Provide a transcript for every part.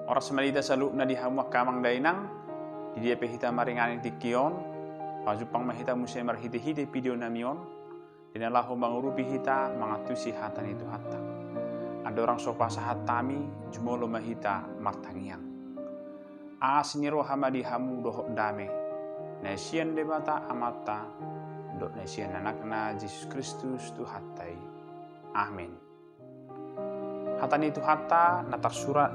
Oras malita saluk na di hamu kamang dainang, di dia pehita maringan di kion, pajupang mahita musai marhite-hite video namion, dinalahu mangurupi hita mangatusi hatan itu hatta. Ada orang sopa sahat tami, jumolo mahita martangiang. Asiniro hamadi hamu dohok dame, nasian debata amata, dok nasian anakna Yesus Kristus tu hattai. Amin. Hatan itu hatta natar surat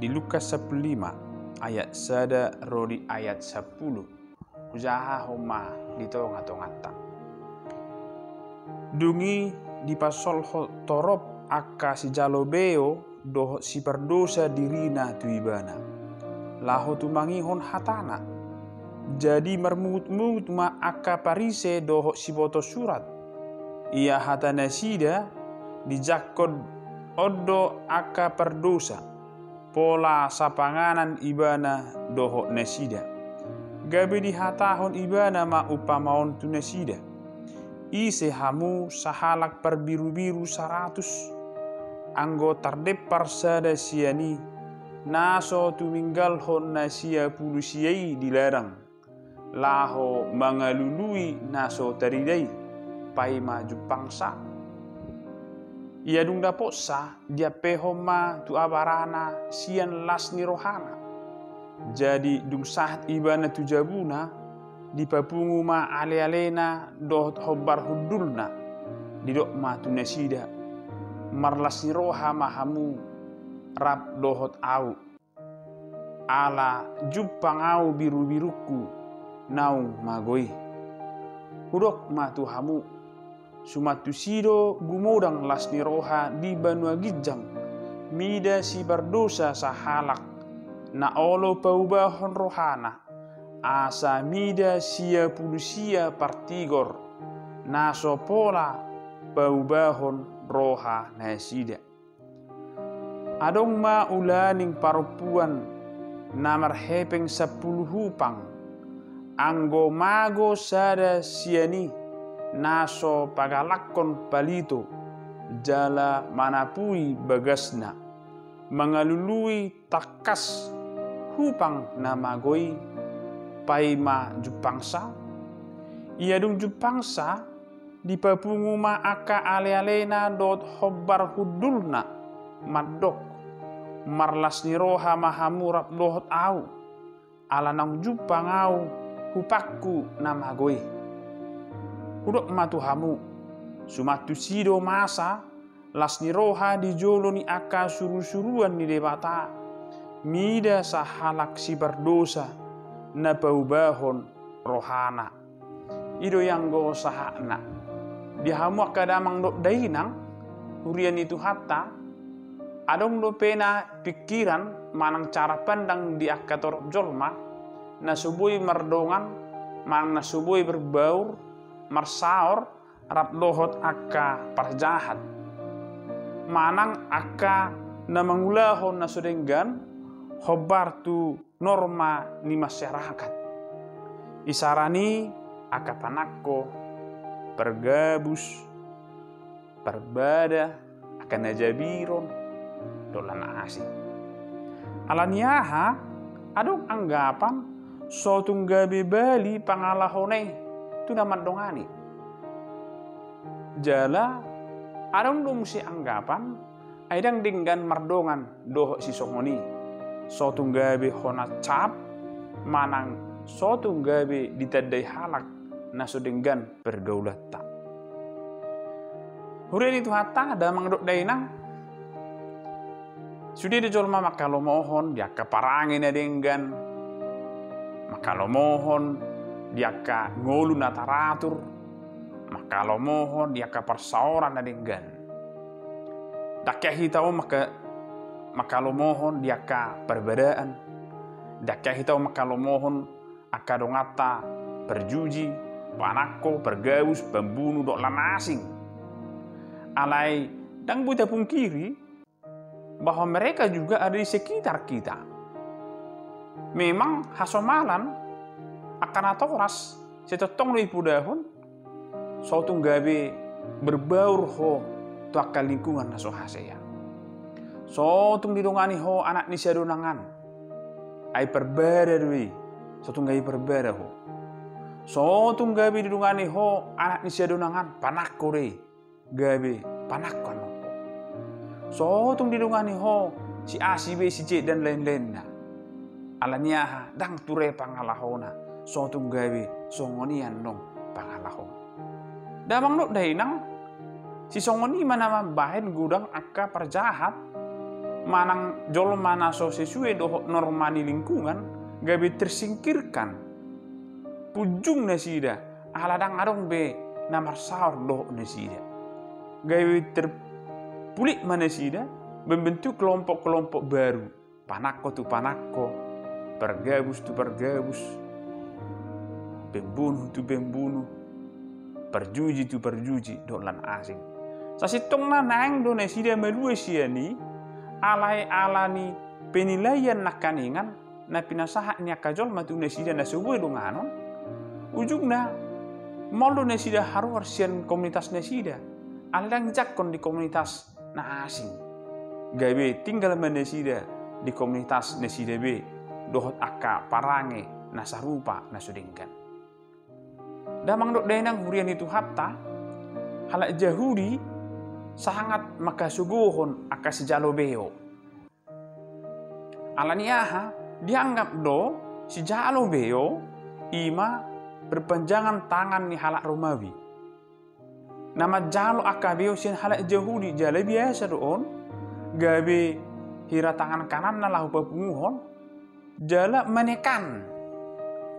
di Lukas 15 ayat 1 rodi ayat 10 ujaha homa di tonga-tongata. Dungi di pasol torop akka si jalobeo doh si perdosa dirina tuibana. Laho tumangihon hatana. Jadi mermut-mut ma akka parise doh si boto surat. Ia hatana sida dijakod odo akka perdosa. Pola sapanganan ibana doho nesida. Gabe di hatahon ibana ma upamaon tu nesida. Ise hamu sahalak perbiru-biru 100. Anggo tardepar sada siani. Naso tuminggal hon nasia pulusiai dilarang. Laho mangalului naso taridai. Pai maju pangsa. Ia dung dapot sah dia pehoma tu abarana sian las ni rohana. Jadi dung sahat ibana tu jabuna di papungu ma ale-alena dohot hobar hudulna di dok ma tu nesida marlas ni roha mahamu rap dohot au ala jupang au biru-biruku nau magoi hudok ma tu hamu Sumatu sido gumodang las ni roha di banua gijang mida si berdosa sahalak na olo paubahon rohana asa mida sia pulusia partigor naso pola paubahon roha nasida. Adong ma ulaning parupuan namar hepeng 10 hupang anggo mago sada siani naso pagalakon palito jala manapui bagasna mangalului takas hupang namagoi paima jupangsa ia dung jupangsa di papungu ma aka ale-alena dot hobbar hudulna madok marlas ni roha mahamurap dohot au alanang jupang au hupakku namagoi hudok matu hamu sumatu sido masa las ni roha di jolo ni aka suru-suruan ni debata mida sahalak si berdosa na paubahon rohana ido yang go sahana di hamu akadamang dok dainang hurian itu hatta adong do pena pikiran manang cara pandang di akator jolma na subui merdongan mang na subui berbaur marsaor rap dohot akka parjahat manang akka na mangulahon na sudenggan hobar tu norma ni masyarakat isarani akka panakko pergabus perbada akan najabiron dolan asing alaniaha adong anggapan sotung gabe bali pangalahonai tu naman dongani jala adong dong si anggapan aidang dinggan mardongan doh si songoni sotung gabe hona cap manang sotung gabe ditadai halak naso dinggan pergaulat tak hurian itu hatta ada mangdok dainang sudah dijolma makalo mohon dia keparangin dinggan makalo mohon dia ka ngolu na taratur makalo mohon dia ka persaoran na dinggan dakya hitao makalo mohon dia ka perbedaan dakya hitao makalo mohon akadongata perjuji panakko pergaus pembunuh dok lanasing alai dang buta pungkiri bahwa mereka juga ada di sekitar kita memang hasomalan akan atoras setotong lui pudahon sotung gabe berbaur ho tu akal lingkungan naso haseya Sotung didongani ho anak ni sadonangan. Ai perbeda dui. Sotung gai perbeda ho. Sotung gabi didongani ho anak ni sadonangan panakko re. Gabi panakkan ho. Sotung didongani ho si A, si B, si C dan lain-lainnya. Alaniaha dang ture pangalahona. Sotung gabi songonian nong pangalahon. Damang nok dainang si songoni mana bahen gudang akka perjahat. Manang jol mana so sesuai doh normani lingkungan gabi tersingkirkan pujung nasida aladang adong be namar saur doh nasida gabi terpulik manasida membentuk kelompok-kelompok baru, panakko tu panakko, pergabus tu pergabus, pembunuh tu pembunuh, perjuji tu perjuji dolan asing. Sasitong na nang do nasida melue siani alai alani penilaian nakaningan na pinasahat niya kajol matu nesida na subuh dunganon ujungna molo nesida haruar sian komunitas nesida alang jakon di komunitas na asing gabe tinggal menesida di komunitas nesida be dohot akka parange na sarupa na sudingkan damang dok denang hurian itu hatta halak Yahudi sangat makasuguhon aka si Jalobeo. Alaniaha dianggap do si Jalobeo ima berpanjangan tangan ni halak Romawi. Nama Jalo akabeo sin halak Yahudi jala biasa doon gabe hira tangan kanan na lahu papunguhon jala menekan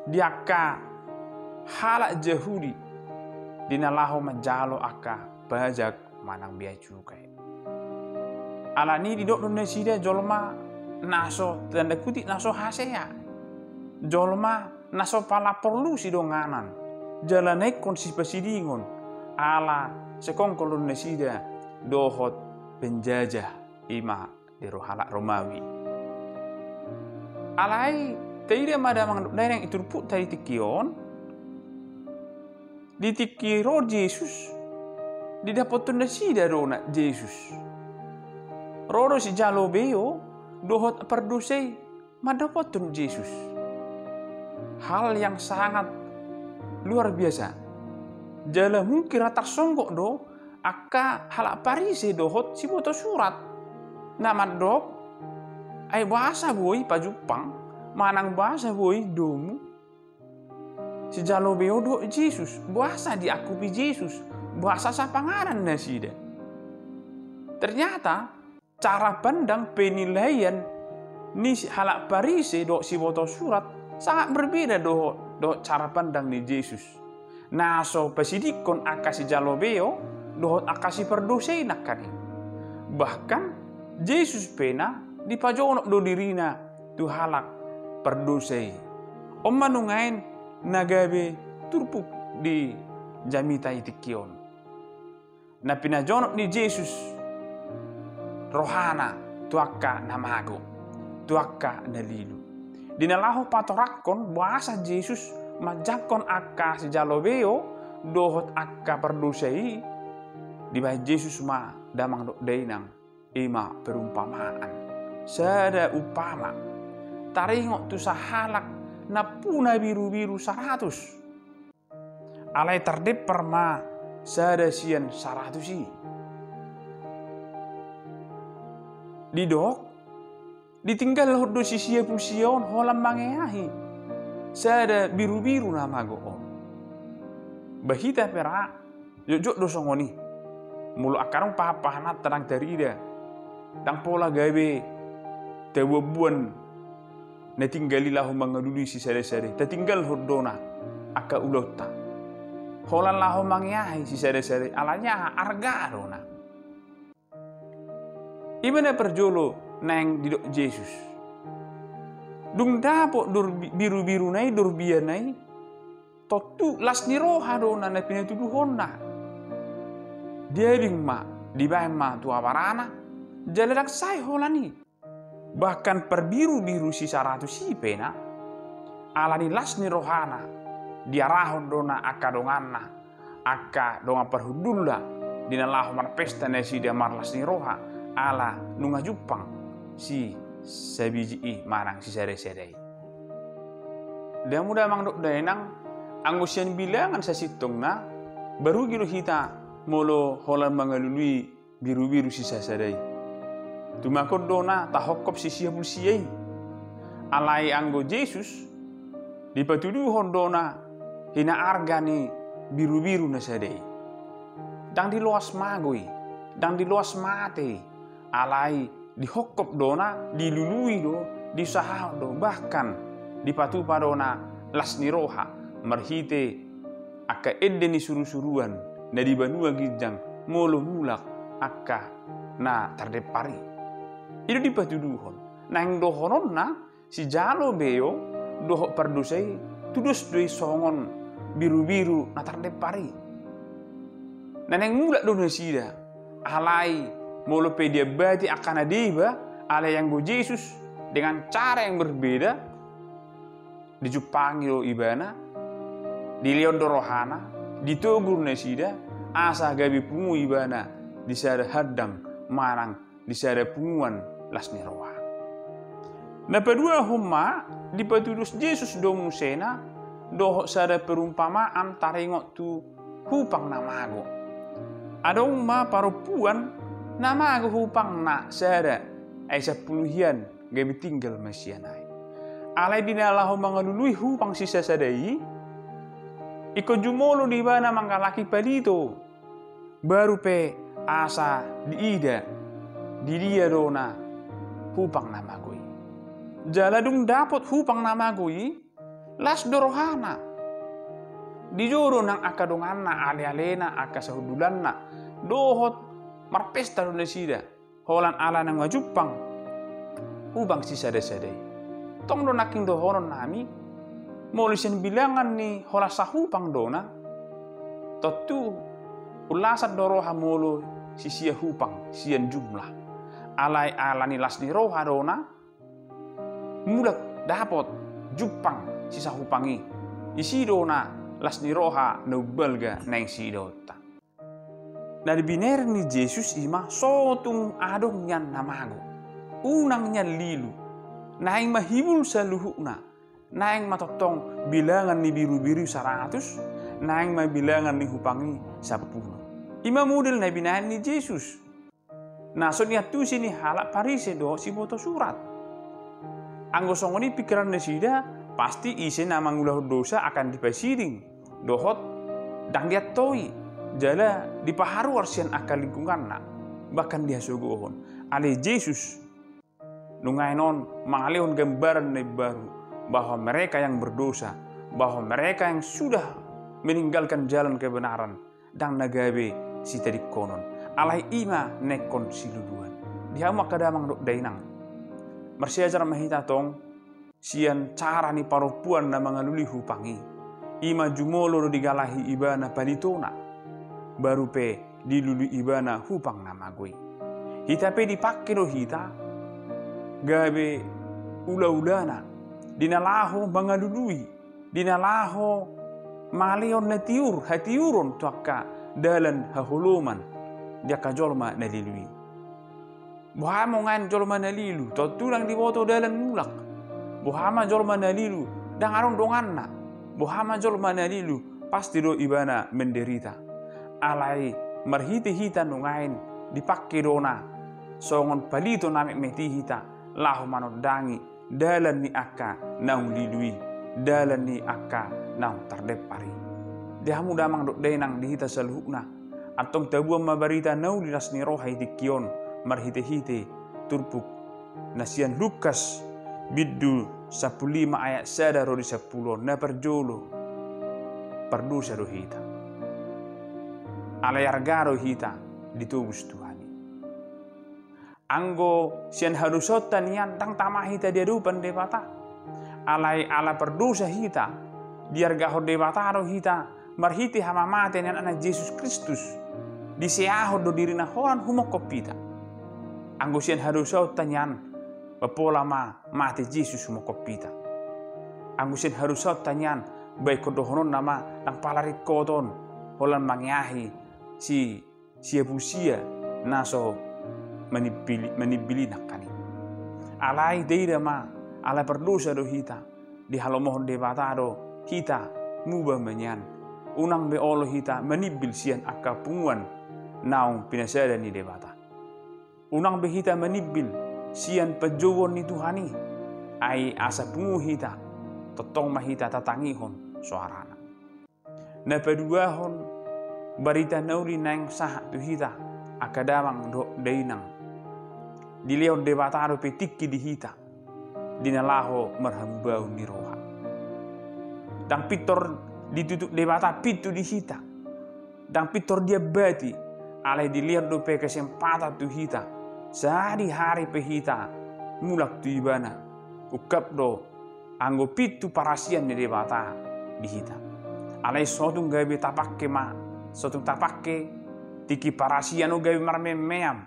diaka halak Yahudi dinalahu majalo aka bajak manang biaya cukai. Alani di dok Indonesia jolma naso tanda kutip naso hasea. Jolma naso pala perlu si donganan. Jalan naik konsipasi dingon. Ala sekongkol Indonesia dohot penjajah ima di rohalak Romawi. Alai tidak ada manganduk yang itu put tadi tikion. Ditikiro Yesus. Didapotun na sida rona Jesus. Roro si Jalobeo dohot perdusay madapotun Jesus. Hal yang sangat luar biasa. Jala mungkin ratak songgok do akka halak parise dohot si boto surat. Nama dok ay bahasa boy pajupang manang bahasa boy domu. Si Jalobeo do Jesus bahasa diakupi Jesus. Bahasa sapangaran nasida. Ternyata cara pandang penilaian ni halak parise do si boto surat sangat berbeda do cara pandang ni Yesus. Naso pasidikon akasi Jalobeo do akasi perdosei nakani. Bahkan Yesus pena dipajonok do dirina tu halak perdosei. Om manungain nagabe turpuk di jamita itikion. Na pinajonok ni Yesus rohana tuaka namago tuaka nalilu dinalahu patorakon bahasa Yesus majakon akka si Jalobeo dohot akka perdusai di bahasa Yesus ma damang dok dainang ima perumpamaan sada upama taringok tu sahalak na puna biru-biru 100 alai terdeper ma sada sian 100 didok ditinggal hodo si sia pusion holam mangeahi sada biru-biru nama goon bahita pera jojok dosongoni mulu akarong papahanat tenang darida dang pola gawe tewebuan na tinggalilahu mangaduli si sare-sare tatinggal hodona aka ulota holan lahu mangiahi si sare-sare alanya arga rona. Ibana perjolo nang didok Yesus. Dung dapok biru-biru nai durbia nai totu las ni roha dona na pinatuduhonna. Dia ma di ma tu abarana jaladak sai holani. Bahkan perbiru-biru si 100 si pena alani las ni rohana. Diarahon dona akka donganna akka donga perhudulla dina lahu man pesta nesi dia marlas ni roha ala nunga jupang si sabiji marang si sare-sadai. Dia muda mang dok daenang anggusian bilangan sa sitong na baru gilo hita molo holan mangalului biru-biru si sasadai. Tumakod dona tahokop si siapul siyai. Alai anggo Yesus dipatuduhon dona hina argani biru-biru na sadai. Dang di luas magoi, dang di luas mate. Alai dihokop dona, dilului do, disahau do, bahkan dipatu padona las niroha marhite akka edde ni suru-suruan na di banua gijang molo mulak akka na tardepari. Itu dipatuduhon. Nang dohonon na si jalo beo dohok pardusai tudus doi songon biru-biru na tardepari. Naneng mulak do nasida alai molo pedia bati akan adiba alai yang go Yesus dengan cara yang berbeda dijupangi do ibana dilion do rohana ditogur nasida asa gabi pungu ibana disada hadang marang disada punguan las niroha. Na pedua humma dipatudus Yesus do musena dohok sada perumpamaan taringok tu hupang namago. Ada umma parupuan namago hupang na sada ay sa puluhian gabi tinggal masyanay. Alay dinalaho mangalului hupang sisa sadai iko jumolo di bana mangkalaki palito baru pe asa diida di dia dona hupang namagoi. Jaladung dapat hupang namagoi las dorohana dijoro nang akadonganna ale-alena akasahudulanna dohot marpesta do nasida holan ala nang ngajupang hubang si sadai-sadai tong do naking dohonon nami molisen bilangan ni hola sahupang dona totu ulasat doroha molo si sia hupang sian jumlah alai alani las ni roha dona mulak dapot jupang si sahupangi isi dona las ni roha no belga neng si dota. Na di biner ni Yesus ima sotung adong nyan namago unang nyan lilu naing mahibul sa luhukna naing matotong bilangan ni biru-biru 100 naing mabilangan ni hupangi 10. Ima model na binahan ni Yesus. Naso niya tu sini halak parise do si boto surat. Anggo songoni pikiran nasida pasti isi namang ulah dosa akan dipasiring. Dohot dang dia toi jala dipaharu arsian akal lingkungan na bahkan dia sogohon. Ale Yesus nungainon mangalihon gambaran na baru bahwa mereka yang berdosa, bahwa mereka yang sudah meninggalkan jalan kebenaran dan nagabe si tadi konon alai ima nekon siluluan dihamak kadamang dok dainang marsiajar mahita tong sian cara ni parupuan na mangaluli hupangi ima jumolo digalahi ibana palitona baru pe dilulu ibana hupang namagoi hita pe dipakai do hita gabe ula-ulana dinalaho mangalului dinalaho maleon na tiur hatiuron tuakka dalan hahuluman dia kajolma nalilui buhama ngan jolma nalilu totulang diboto dalan mulak buhama jolma nalilu dang arong donganna buhama jolma nalilu pasti do ibana menderita alai marhiti hita nungain dipakai dona songon palito namek meti hita lahu manodangi dalan ni akka naung lilui dalan ni akka naung tardepari dihamu damang dok denang dihita saluhukna atong tabuam mabarita nau lilas ni roha itikion marhite-hite turpuk nasian Lukas biddu 15 ayat sada rodi 10 na perjolo perdosa do hita alayargaro hita ditubus Tuhani anggo sian harusotan yan tang tamahita dia dupan debata alai ala perdosa hita diargaho debata ro hita marhiti hama mate nan anak Yesus Kristus diseaho do dirina horan humokopita anggo sian harusotan yan papola mate Yesus humokopita anggo sian harusotan yan baik kodohonon nama nang palarik koton holan mangyahi si siapusia naso menibili nakani. Alai deira ma ala perdosa do hita di halomohon debata do hita muba menyan unang be olo hita menibil sian akka punguan naung pinasada ni debata. Unang be hita menibil sian pejowon ni Tuhani ai asa pungu hita totong mahita tatangihon suarana. Na peduahon barita nauri nang sah tu hita akadamang do dainang dileon debata do petiki di hita dinalaho marhambau ni roha. Dang pitor ditutup debata pitu di hita. Dang pitor dia bati alai dilihat do pe kesempatan tu hita. Sehari-hari pe hita mulak tu ibana. Ukap do anggo pitu parasian ni debata di hita. Alai sotung gawe tapakke ma, sotung tapakke tiki parasian o gawe marmemeam.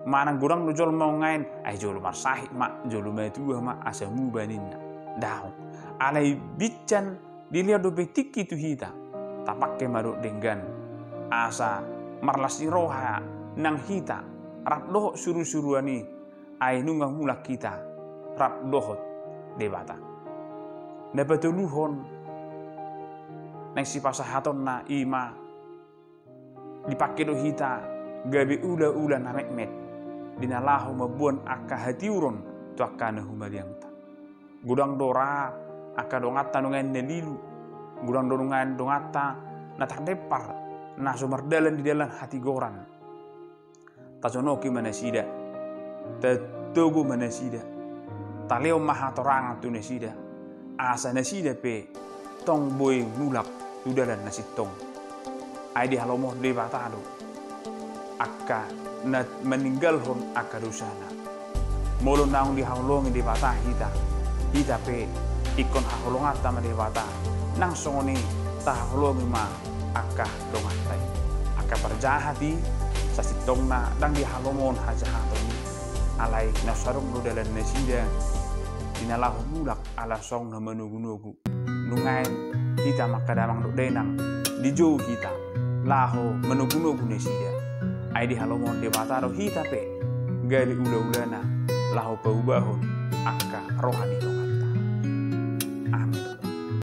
Manang gurang do jol mau ngain, ai jol mar sahih ma, jol ma tu ma asamu baninna. Daung. Alai bican dilihat do betiki tu hita. Tapakke maruk denggan asa marlasi roha nang hita rap dohot suru-suruani ai nungang mulak kita rap dohot debata. Napatuluhon nang si pasahaton na ima dipakai do hita gabi ula-ula na mekmet dinalahu mabuan akka hatiuron tu akka na humaliangta. Gudang dora akka dongata nungan nelilu gudang donungan dongata na tardepar na sumardalan di dalam hati goran. Tasonoki manasida tatogo manasida taleo maha torang tu nasida asa nasida pe tong boy mulak tu dalan nasitong ai di halomoh de batado akka na meninggal hon akka dosana molo naung di halong di batah hita pe ikon haholongata ma de batah nang songoni taholong ma akka dongatai akka perjahati sasitongna dang di halomon hajahaton alai nasarung do dalan nasida dinalahu mulak ala song na manugu-nugu nungain hita makadamang do denang di jauh hita laho manugu-nugu nasida ai di halomon de bataro hita pe gali ula-ulana laho paubahon akka rohani dongata. Amin.